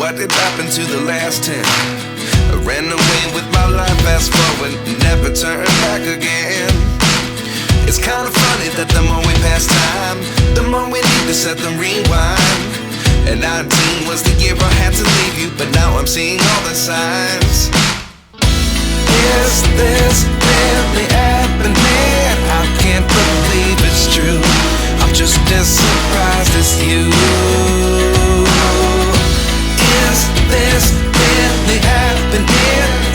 what did happen to the last 10? I ran away with my life, fast forward, never turn back again. It's kind of funny that the more we pass time, the more we need to set them rewind. And 19 was the year I had to leave you, but now I'm seeing all the signs. Is this really happening? I can't believe it's true. I'm just as surprised as you. Is this really happening?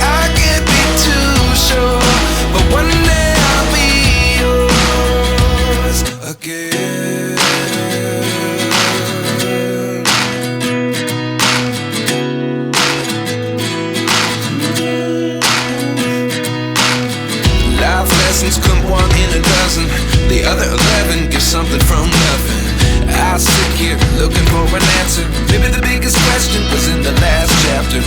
I can't be too sure, but one day I'll be yours again. Life lessons come one in a dozen. The other 11 get something from nothing. I sit here looking for an answer. Maybe the biggest question was in the last chapter.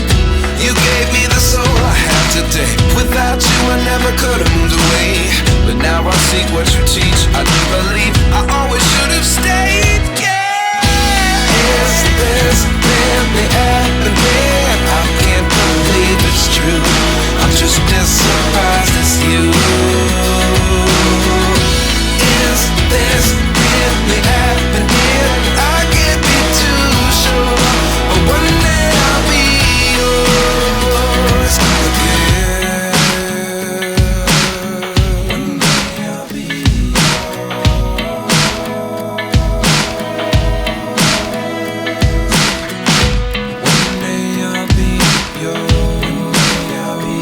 You gave me the soul I have today. Without you I never could have moved away. But now I see what you teach. I do believe I always should have stayed. Yeah. Is this really happening? I can't believe it's true. I'm just as surprised as you. Is this really happening? I can't be too sure, but one day I'll be yours again. One day I'll be yours. One day I'll be yours. One day I'll be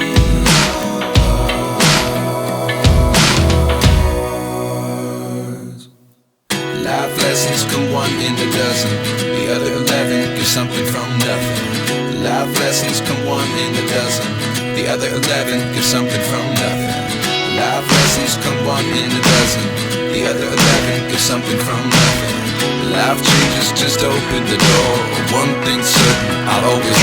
yours. Life lessons come one in a dozen. The other 11 get something from nothing. Life lessons come one in a dozen. The other 11 get something from nothing. Life lessons come one in a dozen. The other 11 get something from nothing. Life changes just open the door. One thing's certain, I'll always